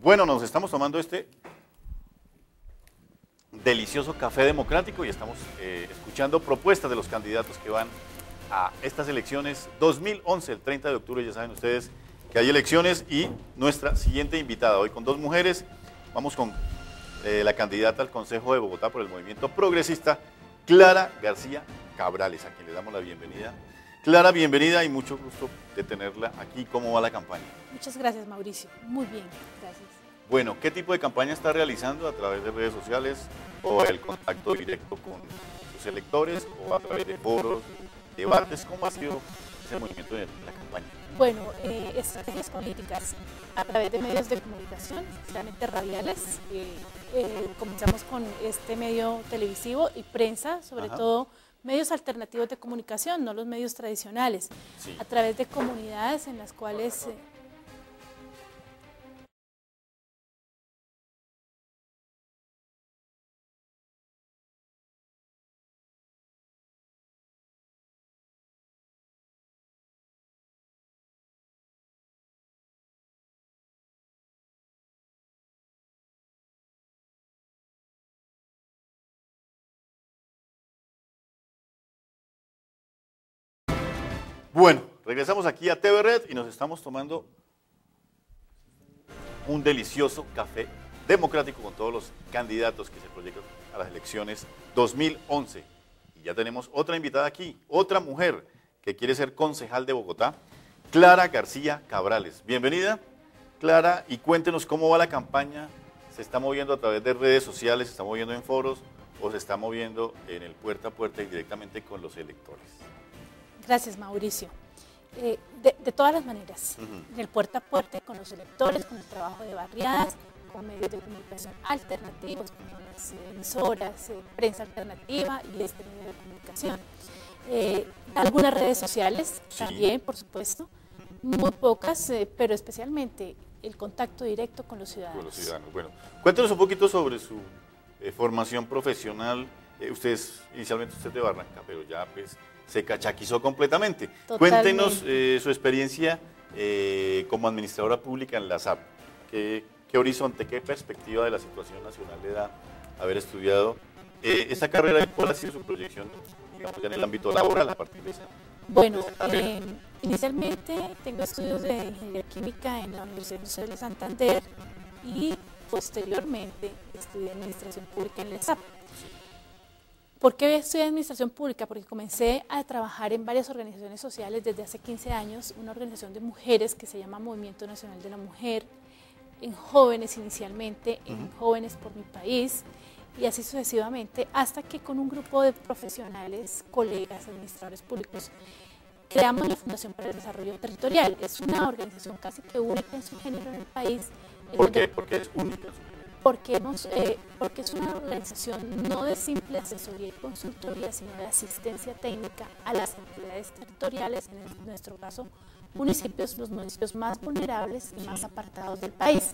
Bueno, nos estamos tomando este delicioso café democrático y estamos escuchando propuestas de los candidatos que van a estas elecciones 2011, el 30 de octubre. Ya saben ustedes que hay elecciones y nuestra siguiente invitada hoy con dos mujeres. Vamos con la candidata al Consejo de Bogotá por el Movimiento Progresista, Clara García Cabrales, a quien le damos la bienvenida. Clara, bienvenida y mucho gusto de tenerla aquí. ¿Cómo va la campaña? Muchas gracias, Mauricio. Muy bien, gracias. Bueno, ¿qué tipo de campaña está realizando? ¿A través de redes sociales o el contacto directo con sus electores o a través de foros, debates? ¿Cómo ha sido ese movimiento de la campaña? Bueno, estrategias políticas a través de medios de comunicación, especialmente radiales. Comenzamos con este medio televisivo y prensa, sobre todo medios alternativos de comunicación, no los medios tradicionales, sí, a través de comunidades en las cuales... Bueno, regresamos aquí a TV Red y nos estamos tomando un delicioso café democrático con todos los candidatos que se proyectan a las elecciones 2011. Y ya tenemos otra invitada aquí, otra mujer que quiere ser concejal de Bogotá, Clara García Cabrales. Bienvenida, Clara, y cuéntenos cómo va la campaña. ¿Se está moviendo a través de redes sociales, se está moviendo en foros o se está moviendo en el puerta a puerta y directamente con los electores? Gracias, Mauricio. De todas las maneras, en el puerta a puerta con los electores, con el trabajo de barriadas, con medios de comunicación alternativos, con las emisoras, prensa alternativa y este medio de comunicación. Algunas redes sociales también, por supuesto, muy pocas, pero especialmente el contacto directo con los ciudadanos. Con los ciudadanos. Bueno, cuéntenos un poquito sobre su formación profesional. Inicialmente usted es de Barranca, pero ya pues se cachaquizó completamente. Totalmente. Cuéntenos su experiencia como administradora pública en la SAP. ¿Qué horizonte, qué perspectiva de la situación nacional le da haber estudiado esta carrera y cuál ha sido su proyección, digamos, ya en el ámbito laboral a partir de esa? Bueno, inicialmente tengo estudios de Ingeniería Química en la Universidad Nacional de Santander y posteriormente estudié Administración Pública en la SAP. ¿Por qué estudié Administración Pública? Porque comencé a trabajar en varias organizaciones sociales desde hace 15 años, una organización de mujeres que se llama Movimiento Nacional de la Mujer, en jóvenes inicialmente, en Jóvenes por mi País, y así sucesivamente, hasta que con un grupo de profesionales, colegas, administradores públicos, creamos la Fundación para el Desarrollo Territorial. Es una organización casi que única en su género en el país. ¿Por qué? Porque es única. Porque es una organización no de simple asesoría y consultoría, sino de asistencia técnica a las entidades territoriales, en nuestro caso municipios, los municipios más vulnerables y más apartados del país.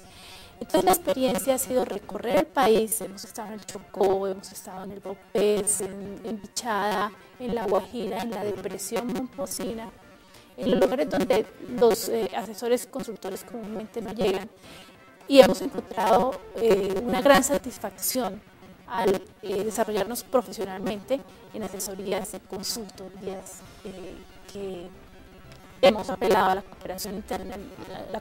Entonces la experiencia ha sido recorrer el país, hemos estado en el Chocó, hemos estado en el Vaupés, en Bichada, en La Guajira, en la Depresión Momposina, en los lugares donde los asesores consultores comúnmente no llegan. Y hemos encontrado una gran satisfacción al desarrollarnos profesionalmente en asesorías, en consultorías que hemos apelado a la cooperación interna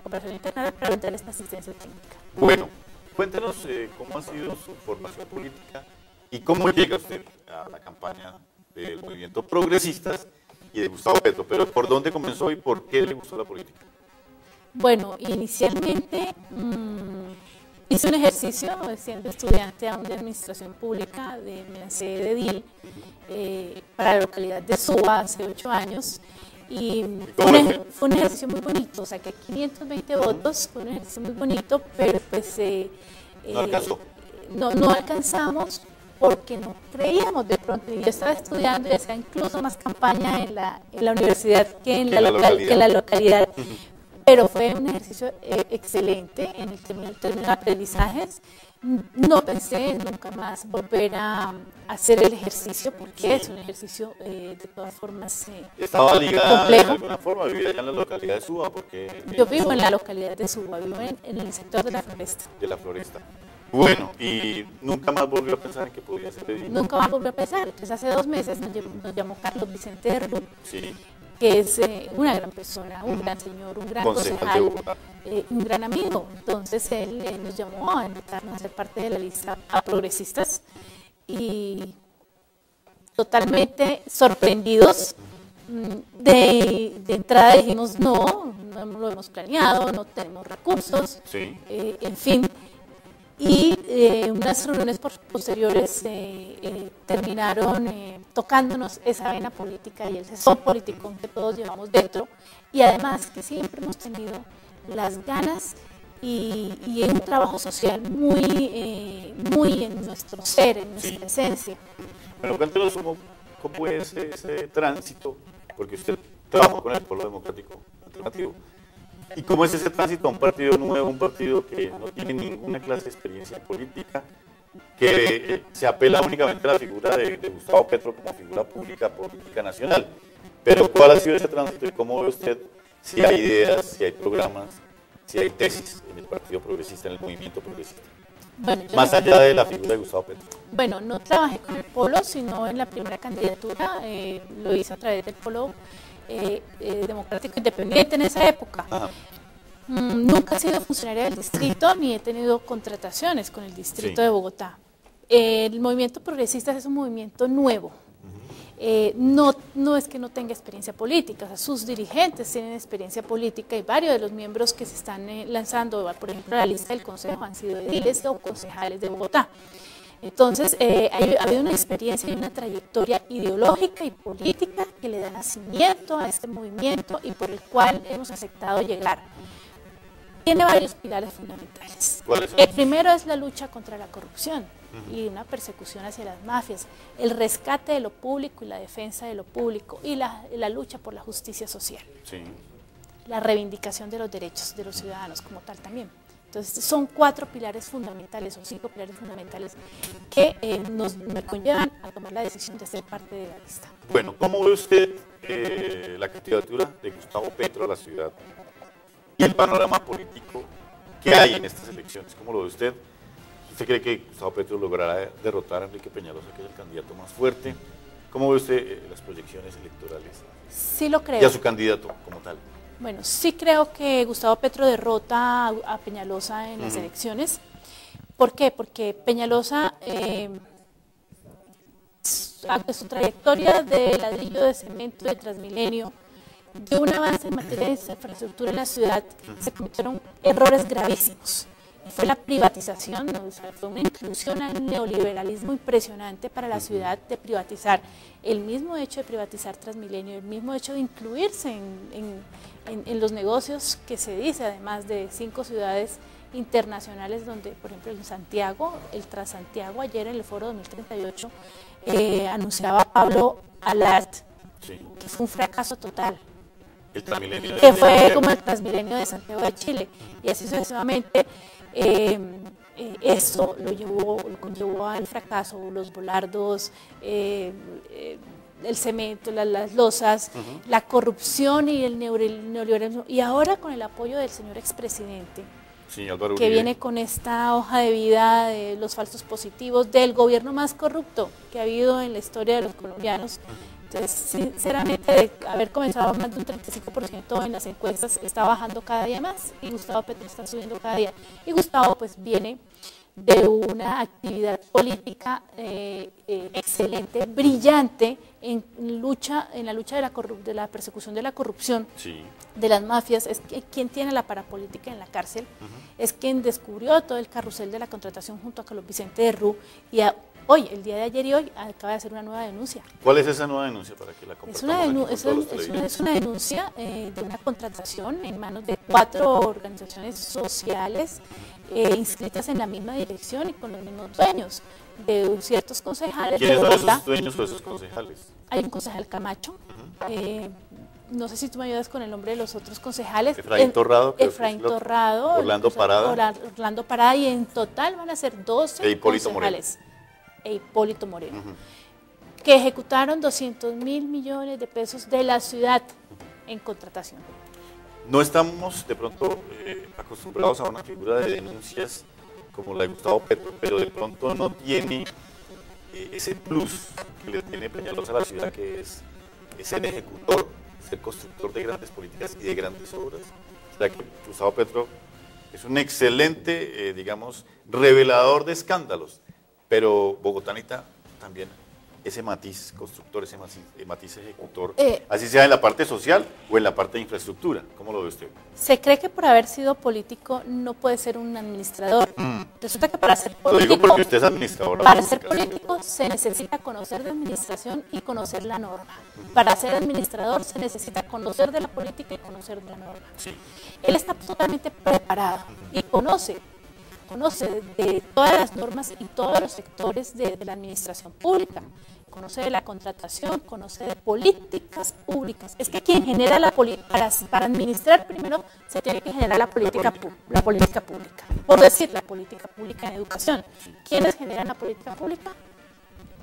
para brindar esta asistencia técnica. Bueno, cuéntenos cómo ha sido su formación política y cómo llega usted a la campaña del Movimiento Progresistas y de Gustavo Petro, pero ¿por dónde comenzó y por qué le gustó la política? Bueno, inicialmente hice un ejercicio siendo estudiante aún de Administración Pública, me lancé de edil para la localidad de Suba hace 8 años y fue un ejercicio muy bonito, saqué 520 votos, fue un ejercicio muy bonito, pero pues no alcanzó. No alcanzamos porque no creíamos de pronto, y yo estaba estudiando y hacía incluso más campaña en la universidad que en la localidad. pero fue un ejercicio excelente en el término de aprendizajes. No pensé nunca más volver a hacer el ejercicio, porque es un ejercicio de todas formas ¿Estaba ligada complejo. de alguna forma? ¿Vivía allá en la localidad de Suba? Porque Yo vivo en la localidad de Suba, vivo en el sector de la Floresta. de la Floresta. Bueno, y nunca más volvió a pensar en que podía ser edil. Nunca más volví a pensar. Entonces hace 2 meses nos llamó Carlos Vicente de Rú, Sí, que es una gran persona, un gran señor, un gran concejal de concejal, Bogotá. un gran amigo. Entonces él nos llamó a invitarnos a ser parte de la lista a progresistas y totalmente sorprendidos. De entrada dijimos no lo hemos planeado, no tenemos recursos, Sí. en fin. Y unas reuniones posteriores terminaron tocándonos esa vena política y el sesón político que todos llevamos dentro, y además que siempre hemos tenido las ganas y un trabajo social muy en nuestro ser, en nuestra esencia. Bueno, cuéntenos cómo es ese tránsito, porque usted trabajó con el Polo Democrático Alternativo. ¿Y cómo es ese tránsito a un partido nuevo, un partido que no tiene ninguna clase de experiencia política, que se apela únicamente a la figura de Gustavo Petro como figura pública, política nacional? Pero ¿cuál ha sido ese tránsito y cómo ve usted si hay ideas, si hay programas, si hay tesis en el Partido Progresista, en el movimiento progresista? Bueno, Más allá de la figura de Gustavo Petro. Bueno, no trabajé con el Polo, sino en la primera candidatura, lo hice a través del Polo Democrático Independiente en esa época. Ajá. Nunca he sido funcionaria del distrito ni he tenido contrataciones con el distrito Sí. de Bogotá. El movimiento progresista es un movimiento nuevo. No es que no tenga experiencia política, o sea, sus dirigentes tienen experiencia política y varios de los miembros que se están lanzando, por ejemplo, a la lista del Consejo han sido ediles o concejales de Bogotá. Entonces, ha habido una experiencia y una trayectoria ideológica y política que le da nacimiento a este movimiento y por el cual hemos aceptado llegar. Tiene varios pilares fundamentales. ¿Cuáles son? El primero es la lucha contra la corrupción y una persecución hacia las mafias, el rescate de lo público y la defensa de lo público y la lucha por la justicia social, Sí. la reivindicación de los derechos de los ciudadanos como tal también. Entonces son 4 pilares fundamentales o 5 pilares fundamentales que me conllevan a tomar la decisión de ser parte de la lista. Bueno, ¿cómo ve usted la candidatura de Gustavo Petro a la ciudad y el panorama político que hay en estas elecciones? ¿Cómo lo ve usted? ¿Usted cree que Gustavo Petro logrará derrotar a Enrique Peñalosa, que es el candidato más fuerte? ¿Cómo ve usted las proyecciones electorales Sí lo creo. y a su candidato como tal? Bueno, sí creo que Gustavo Petro derrota a Peñalosa en las elecciones. ¿Por qué? Porque Peñalosa, su trayectoria de ladrillo, de cemento, de Transmilenio, de un avance en materia de infraestructura en la ciudad, se cometieron errores gravísimos. Fue la privatización, ¿no? O sea, fue una inclusión al neoliberalismo impresionante para la ciudad de privatizar. El mismo hecho de privatizar Transmilenio, el mismo hecho de incluirse en los negocios que se dice, además de 5 ciudades internacionales donde, por ejemplo, en Santiago, el Transantiago, ayer en el Foro 2038, anunciaba Pablo Alart, Sí. que fue un fracaso total. El Transmilenio. Que fue como el Transmilenio de Santiago de Chile, y así sucesivamente. Eso lo llevó al fracaso, los volardos, el cemento, las losas, la corrupción y el neoliberalismo. Y ahora con el apoyo del señor expresidente, Sí, Álvaro que Uribe. viene con esta hoja de vida de los falsos positivos, del gobierno más corrupto que ha habido en la historia de los colombianos. Entonces, sinceramente, de haber comenzado más de un 35% en las encuestas, está bajando cada día más y Gustavo Petro está subiendo cada día. Y Gustavo pues viene de una actividad política excelente, brillante en la lucha de la persecución de la corrupción, Sí. de las mafias. Es quien tiene la parapolítica en la cárcel, es quien descubrió todo el carrusel de la contratación junto a Carlos Vicente de Rú y hoy, el día de ayer y hoy, acaba de hacer una nueva denuncia. ¿Cuál es esa nueva denuncia para que la Es compartamos una, aquí con todos los televidentes? una denuncia de una contratación en manos de 4 organizaciones sociales inscritas en la misma dirección y con los mismos dueños de ciertos concejales de ¿Quiénes son Bogotá. esos dueños o esos concejales? Hay un concejal Camacho, no sé si tú me ayudas con el nombre de los otros concejales. Efraín Torrado. Efraín Torrado. Orlando Parada. Orlando Parada, y en total van a ser 12 concejales. E Hipólito Moreno. Que ejecutaron 200.000 millones de pesos de la ciudad en contratación. No estamos de pronto acostumbrados a una figura de denuncias como la de Gustavo Petro, pero de pronto no tiene ese plus que le tiene Peñalosa a la ciudad, que es el ejecutor, es el constructor de grandes políticas y de grandes obras. O sea que Gustavo Petro es un excelente, digamos, revelador de escándalos, pero Bogotanita también ese matiz constructor, ese matiz ejecutor, así sea en la parte social o en la parte de infraestructura. ¿Cómo lo ve usted? Se cree que por haber sido político no puede ser un administrador. Resulta que para ser político, lo digo porque usted es administrador. Para ser político se necesita conocer de administración y conocer la norma. Para ser administrador se necesita conocer de la política y conocer de la norma. Sí. Él está totalmente preparado y conoce de todas las normas y todos los sectores de la administración pública. Conoce de la contratación, conoce de políticas públicas. Es que quien genera la política, para administrar primero se tiene que generar la política pública. Por decir, la política pública en educación. ¿Quiénes generan la política pública?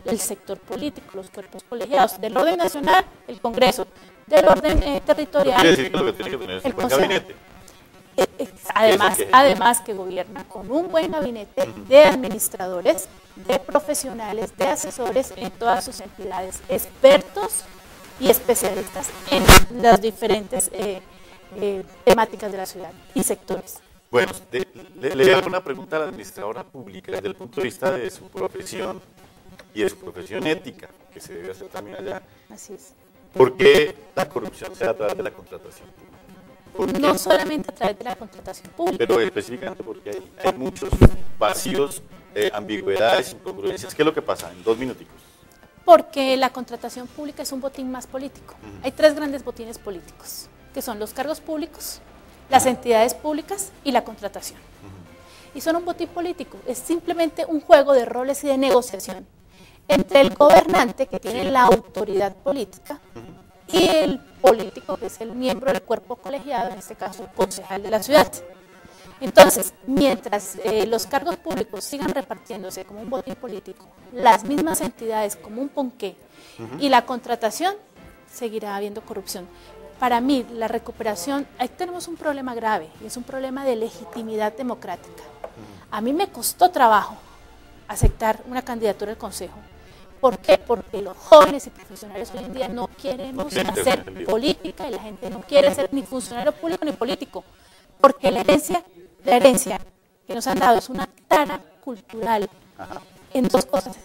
El sector político, los cuerpos colegiados. Del orden nacional, el Congreso. Del orden territorial, quiere decir que lo que tiene que tener es un buen gabinete. Además que gobierna con un buen gabinete de administradores, de profesionales, de asesores en todas sus entidades, expertos y especialistas en las diferentes temáticas de la ciudad y sectores. Bueno, le hago una pregunta a la administradora pública desde el punto de vista de su profesión y de su profesión ética, que se debe hacer también allá. Así es. ¿Por qué la corrupción se da a través de la contratación pública? No solamente a través de la contratación pública. Pero específicamente porque hay muchos vacíos, ambigüedades, incongruencias. ¿Qué es lo que pasa? En 2 minuticos. Porque la contratación pública es un botín más político. Hay 3 grandes botines políticos, que son los cargos públicos, las entidades públicas y la contratación. Y son un botín político. Es simplemente un juego de roles y de negociación entre el gobernante, que tiene la autoridad política, y el político, que es el miembro del cuerpo colegiado, en este caso el concejal de la ciudad. Entonces, mientras los cargos públicos sigan repartiéndose como un botín político, las mismas entidades como un ponqué, y la contratación, seguirá habiendo corrupción. Para mí, la recuperación, ahí tenemos un problema grave, y es un problema de legitimidad democrática. A mí me costó trabajo aceptar una candidatura al Consejo. ¿Por qué? Porque los jóvenes y profesionales hoy en día no queremos hacer política, y la gente no quiere ser ni funcionario público ni político, porque la herencia que nos han dado es una tara cultural en 2 cosas